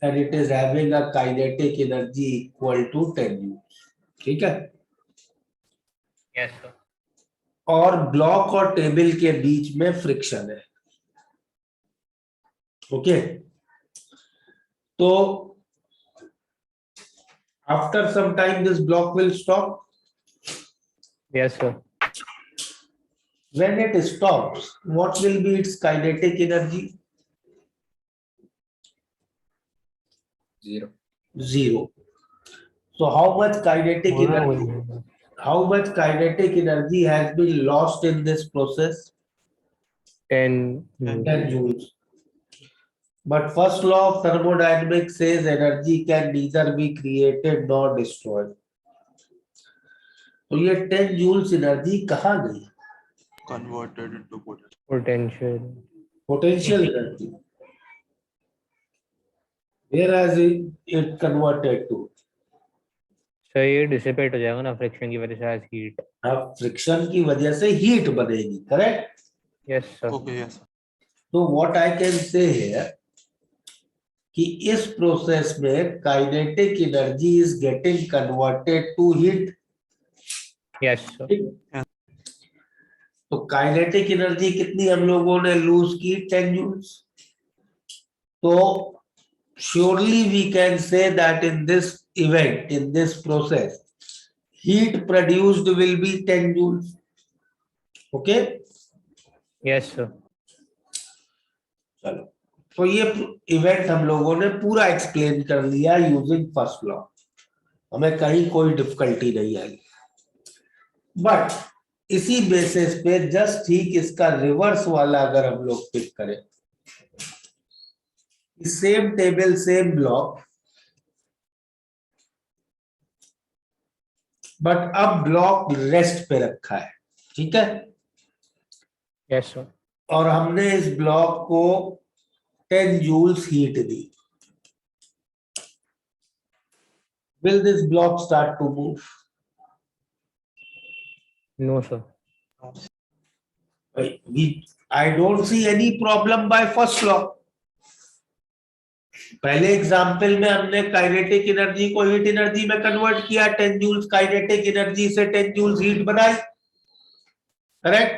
and it is having a kinetic energy equal to 10 joules. ठीक है? Yes sir. और ब्लॉक और टेबल के बीच में फ्रिक्शन है। ओके, तो after some time this block will stop. Yes sir. When it stops, what will be its kinetic energy? Zero. So how much kinetic energy? How much kinetic energy has been lost in this process? 10 10 joules. But first law of thermodynamics says energy can neither be created nor destroyed. तो ये 10 joules energy कहाँ गई? Converted into potential. Potential. Potential energy. Where has it converted to? Sir ये dissipate हो जाएगा ना friction की वजह से एज हीट। अब फ्रिक्शन की वजह से हीट बनेगी, correct? Yes sir. Okay, yes. तो व्हाट आई कैन से है कि इस प्रोसेस में kinetic energy is getting converted to heat. Yes sir. तो काइनेटिक एनर्जी कितनी हम लोगों ने लूज की, 10 जूल्स। तो surely we can say that in this event, in this process, heat produced will be 10 joules. Okay, Yes, sir. चलो, तो ये इवेंट हम लोगों ने पूरा एक्सप्लेन कर लिया यूजिंग फर्स्ट लॉ, हमें कहीं कोई डिफिकल्टी नहीं आई। बट इसी बेसिस पे जस्ट ठीक इसका रिवर्स वाला अगर हम लोग पिक करें, same table same block, but अब ब्लॉक रेस्ट पे रखा है, ठीक है, Yes, sir. और हमने इस ब्लॉक को 10 जूल्स हीट दी। Will this block start to move? No, sir. I don't see any problem by first law. पहले एग्जाम्पल में हमने काइनेटिक एनर्जी को हीट एनर्जी में कन्वर्ट किया, 10 जूल्स काइनेटिक एनर्जी से 10 जूल्स हीट बनाई, करेक्ट।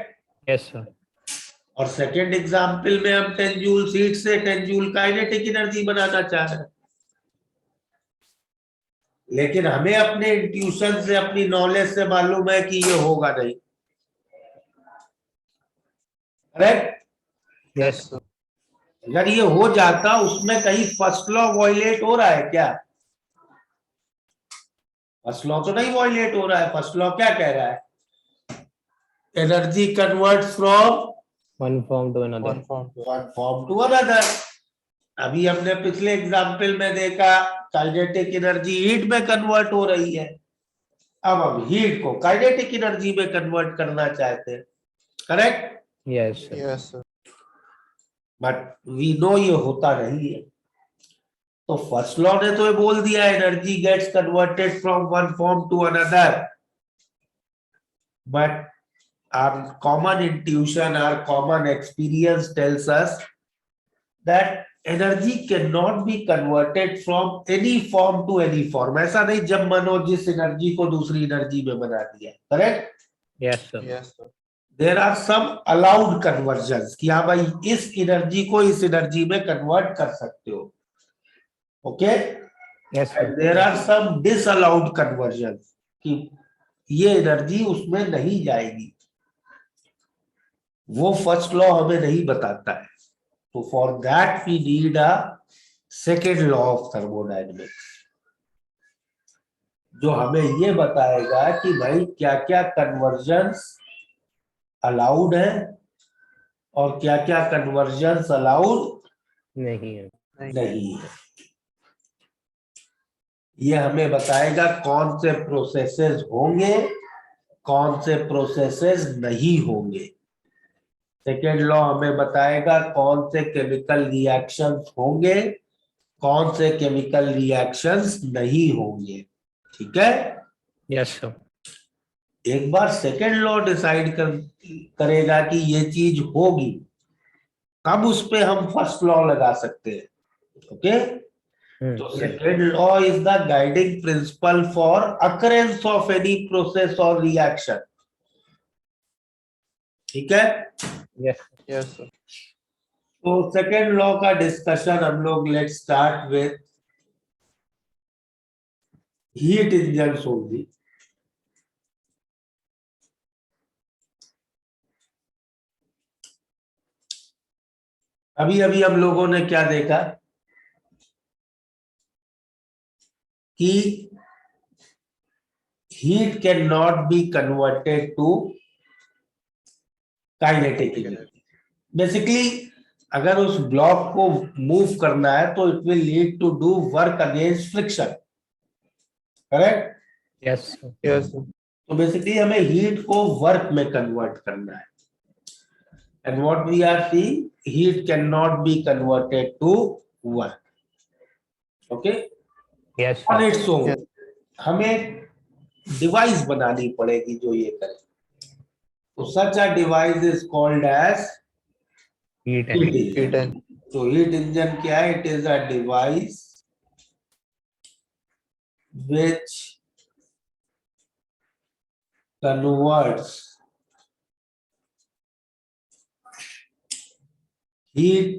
Yes, sir. और सेकेंड एग्जाम्पल में हम 10 जूल्स हीट से 10 जूल काइनेटिक एनर्जी बनाना चाह रहे हैं। लेकिन हमें अपने इंट्यूशन से, अपनी नॉलेज से मालूम है कि ये होगा नहीं, करेक्ट। Yes, sir. अगर ये हो जाता, उसमें कहीं फर्स्ट लॉ वायलेट हो रहा है क्या? फर्स्ट लॉ तो नहीं वायलेट हो रहा है। फर्स्ट लॉ क्या कह रहा है? Energy convert from One form to another. One form to another. अभी हमने पिछले एग्जाम्पल में देखा काइनेटिक एनर्जी हीट में कन्वर्ट हो रही है, अब हम हीट को काइनेटिक एनर्जी में कन्वर्ट करना चाहते हैं, correct. Yes, sir. Yes, sir. But we know ये होता नहीं है। तो फर्स्ट लॉ ने तो ये बोल दिया energy gets converted from one form to another, but our common intuition, our common experience tells us that energy cannot be converted from any form to any form. ऐसा नहीं जब मनो जिस एनर्जी को दूसरी एनर्जी में बना दिया, correct. Yes, sir. Yes, sir. There are some allowed conversions कि हाँ भाई इस एनर्जी को इस एनर्जी में कन्वर्ट कर सकते हो, okay. Yes, sir. There are some disallowed conversions कि ये एनर्जी उसमें नहीं जाएगी, वो फर्स्ट लॉ हमें नहीं बताता है। तो for that we need a second law of thermodynamics, जो हमें ये बताएगा कि भाई क्या क्या कन्वर्जन्स अलाउड है और क्या क्या कन्वर्जन्स अलाउड नहीं है। नहीं है। ये हमें बताएगा कौन से प्रोसेसेस होंगे, कौन से प्रोसेसेस नहीं होंगे। सेकेंड लॉ हमें बताएगा कौन से केमिकल रिएक्शंस होंगे, कौन से केमिकल रिएक्शंस नहीं होंगे, ठीक है। Yes, sir. एक बार सेकेंड लॉ डिसाइड करेगा कि ये चीज होगी, तब उस पे हम फर्स्ट लॉ लगा सकते हैं, ओके। तो second law is the guiding principle for occurrence of any process और रिएक्शन, ठीक है। Yes. Yes, sir. तो सेकेंड लॉ का डिस्कशन हम लोग let start with heat engine only. अभी अभी हम लोगों ने क्या देखा कि heat can not be converted to kinetic energy. Basically अगर उस ब्लॉक को मूव करना है तो it will lead to do work against friction, correct. Yes, sir. Yes, sir. तो बेसिकली हमें हीट को वर्क में कन्वर्ट करना है, and what we are seeing, heat can not be converted to work, okay. Yes, on sir. Its own हमें device बनानी पड़ेगी जो ये करे। तो such a device is called as Heat heat engine. Heat engine. engine. तो heat engine क्या है? It is a device which converts heat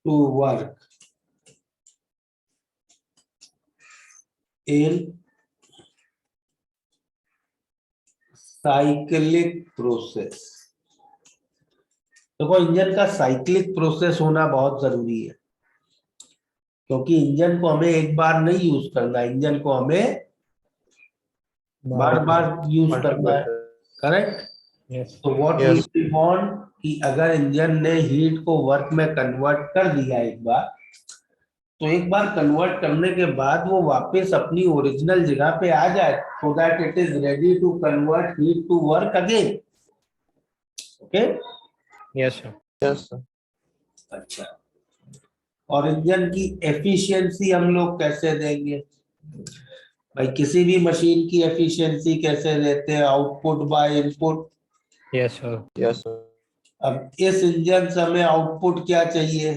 to work in cyclic process. देखो इंजन का साइक्लिक प्रोसेस होना बहुत जरूरी है, क्योंकि इंजन को हमें एक बार नहीं यूज करना, इंजन को हमें बार बार यूज करना है, करेक्ट। Yes. तो व्हाट Yes. वी वांट कि अगर इंजन ने हीट को वर्क में कन्वर्ट कर दिया एक बार, तो एक बार कन्वर्ट करने के बाद वो वापस अपनी ओरिजिनल जगह पे आ जाए, so that it is ready to convert heat to work again. Okay. Yes, sir. Yes, sir. अच्छा, और इंजन की एफिशिएंसी हम लोग कैसे देंगे भाई? किसी भी मशीन की एफिशिएंसी कैसे देते हैं? Output by input. Yes, sir. Yes, sir. अब इस इंजन से हमें आउटपुट क्या चाहिए?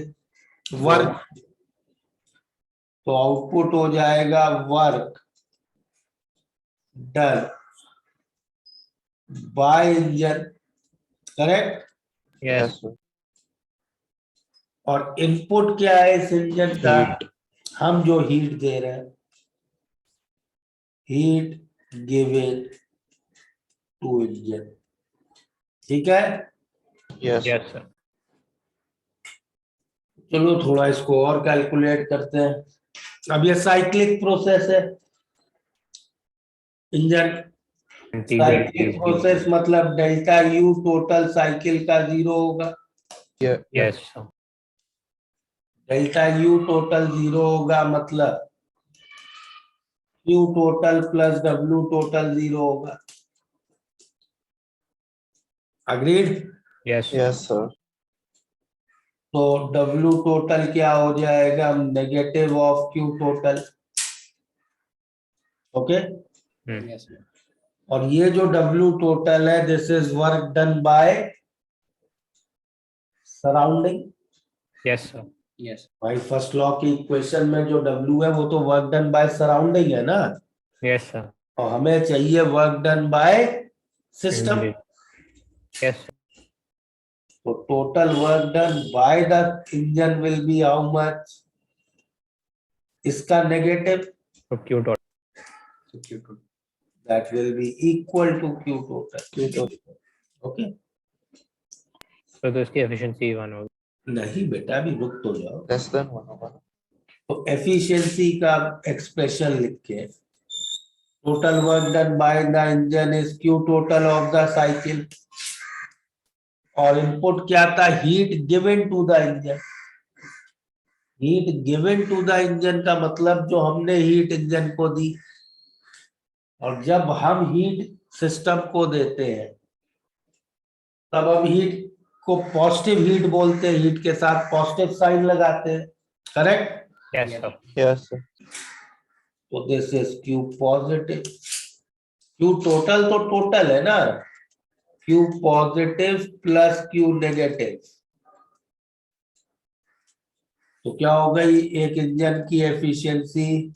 वर्क। तो आउटपुट हो जाएगा work done by engine, correct. Yes. Yes, sir. और इनपुट क्या है इस इंजन का? Heat. हम जो हीट दे रहे हैं, हीट गिवन टू इंजन, ठीक है। Yes, sir. Yes, sir. चलो थोड़ा इसको और कैलकुलेट करते हैं। अब ये साइक्लिक प्रोसेस है इंजन। साइक्लिक प्रोसेस मतलब डेल्टा यू टोटल साइकिल का जीरो होगा। Yeah. Yes, sir. Delta U total zero होगा मतलब Q total plus W total zero होगा। Agreed? Yes, sir. Yes, sir. तो W टोटल क्या हो जाएगा? Negative of Q total. Okay. Yes, sir. और ये जो W टोटल है, this is work done by surrounding. Yes, sir. Yes. भाई फर्स्ट लॉ की इक्वेशन में जो W है वो तो वर्क डन बाय सराउंडिंग है ना, Yes, sir. और हमें चाहिए work done by system. Indeed. Yes, sir. तो total work done by the engine will be how much? इसका negative, So Q dot. that will be equal to Q total. Q total. Okay. So तो इसकी efficiency 1 होगी. नहीं बेटा, अभी रुक तो जाओ। Less than 1 over. तो एफिशिएंसी का एक्सप्रेशन लिख के, total work done by the engine is Q total of the cycle, और इनपुट क्या था? Heat given to the engine. Heat given to the engine का मतलब जो हमने हीट इंजन को दी, और जब हम हीट सिस्टम को देते हैं तब हम हीट को पॉजिटिव हीट बोलते हैं, हीट के साथ पॉजिटिव साइन लगाते हैं, correct. Yes, sir. Yes, sir. तो this is Q positive. Q total तो टोटल है ना, Q positive plus Q negative, तो क्या हो गई एक इंजन की एफिशिएंसी?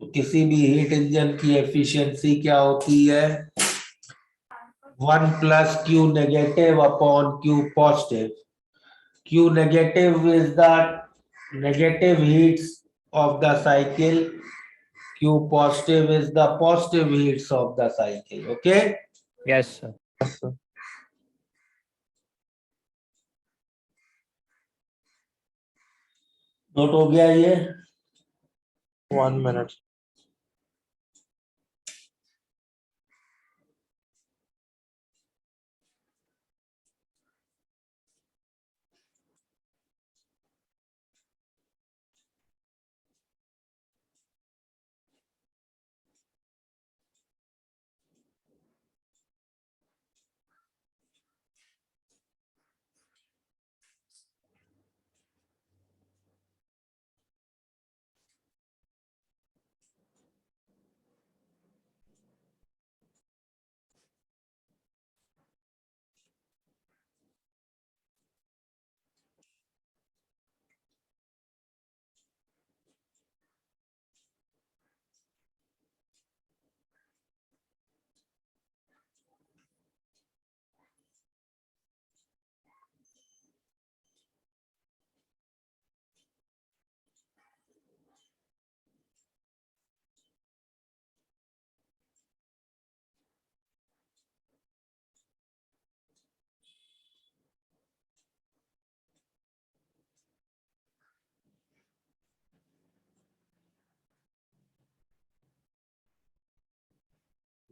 तो किसी भी हीट इंजन की एफिशिएंसी क्या होती है? 1 plus Q negative upon Q positive. Q negative is the negative heats of the cycle. Q positive is the positive heats of the cycle. Okay. Yes, sir. Yes, sir. Note हो गया ये? 1 minute.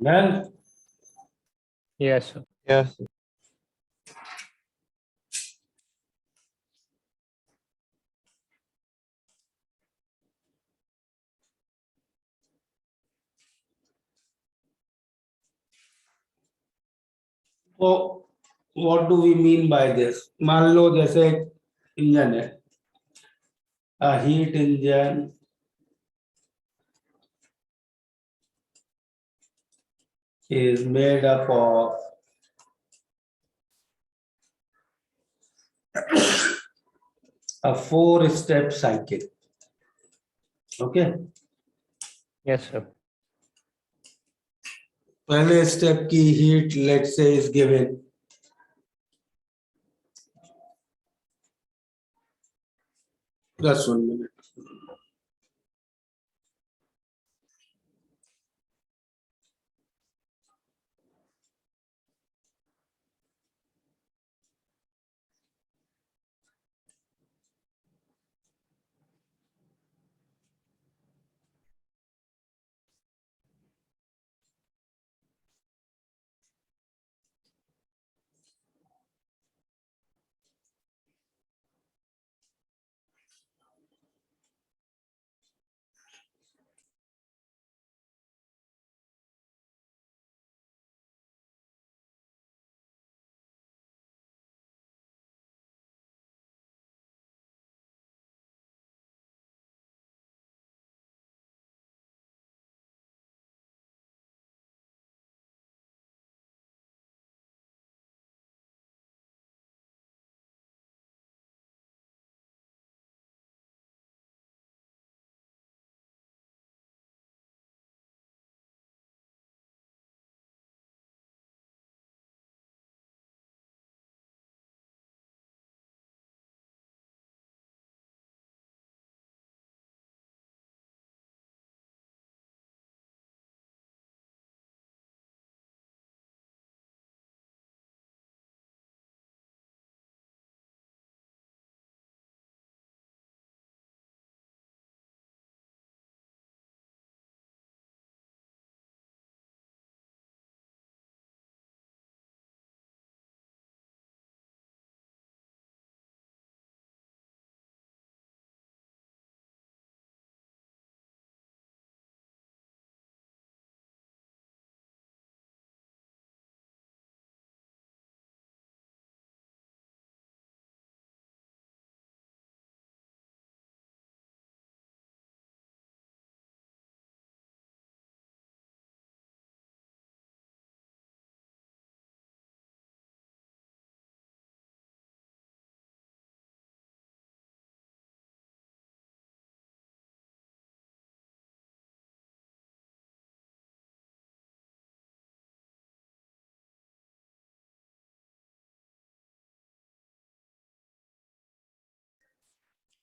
Well, Yes, sir. Yes, sir. तो what do we mean by this? मान लो जैसे engine है, a heat engine is made up of a 4-step cycle. Okay, Yes, sir. पहले step की heat let's say is given just 1 minute.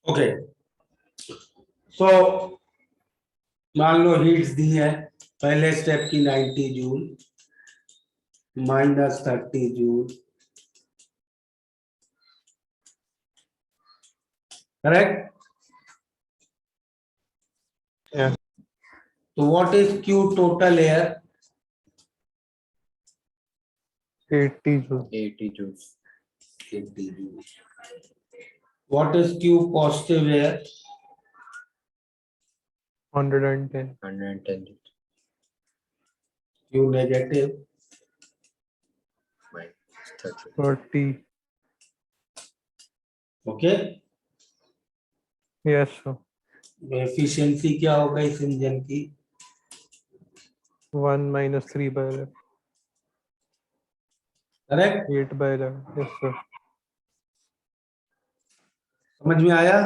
Okay, so मान लो heats दी है, पहले step की 90 joule minus 30 joule, correct? Yeah. तो what is Q total air? 80 joule. 80 joules. 80 joule. What is Q positive air? 110. 110 joules. Q negative? Minus 30. 30. Okay, Yes, sir. Efficiency क्या होगा इस engine की? 1 minus 3 by 11. Correct? 8 by 11. Yes, sir. समझ में आया?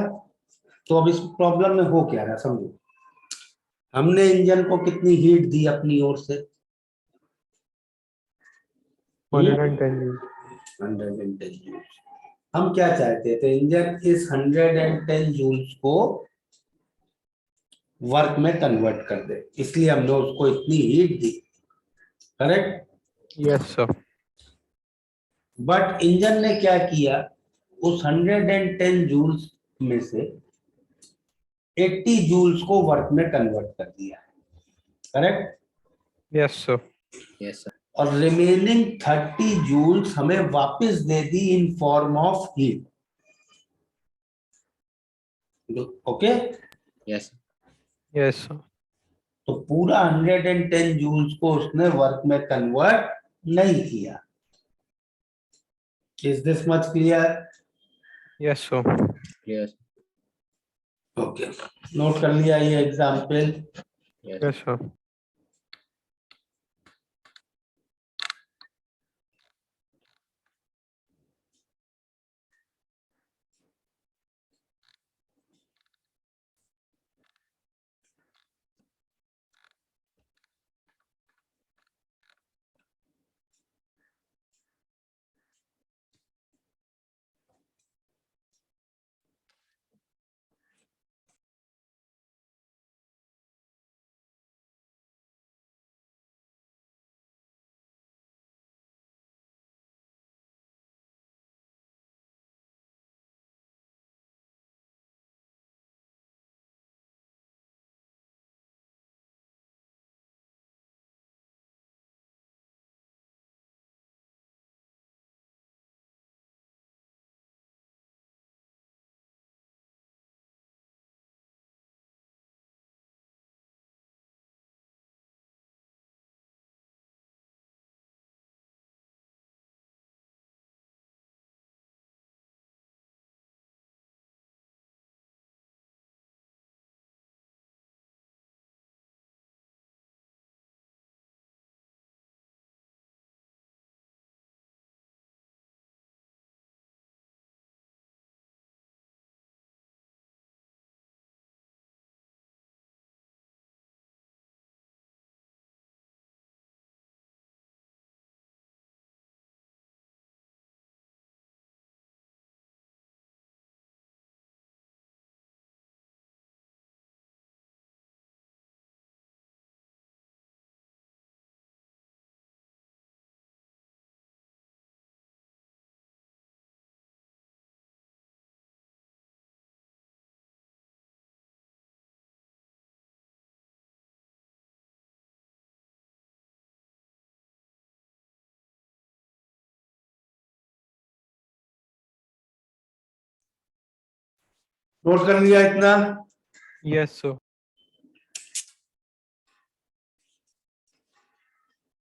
तो अब इस प्रॉब्लम में हो क्या रहा समझो, हमने इंजन को कितनी हीट दी अपनी ओर से? 110 joule. 110 जूल्स. हम क्या चाहते थे, इंजन इस 110 जूल्स को वर्क में कन्वर्ट कर दे, इसलिए हमने उसको इतनी heat the, correct? Yes, sir. But engine ने क्या किया, उस 110 जूल्स में से 80 जूल्स को वर्क में कन्वर्ट कर दिया, correct? Yes, sir. Yes, sir. और रिमेनिंग 30 जूल्स हमें वापस दे दी in form of heat. Okay, Yes, sir. Yes, sir. तो पूरा 110 जूल्स को उसने वर्क में कन्वर्ट नहीं किया। Is this much clear? Yes, sir. Clear, sir. Okay, note कर लिया ये example. Yes. Yes, sir. Note कर लिया इतना? Yes, sir.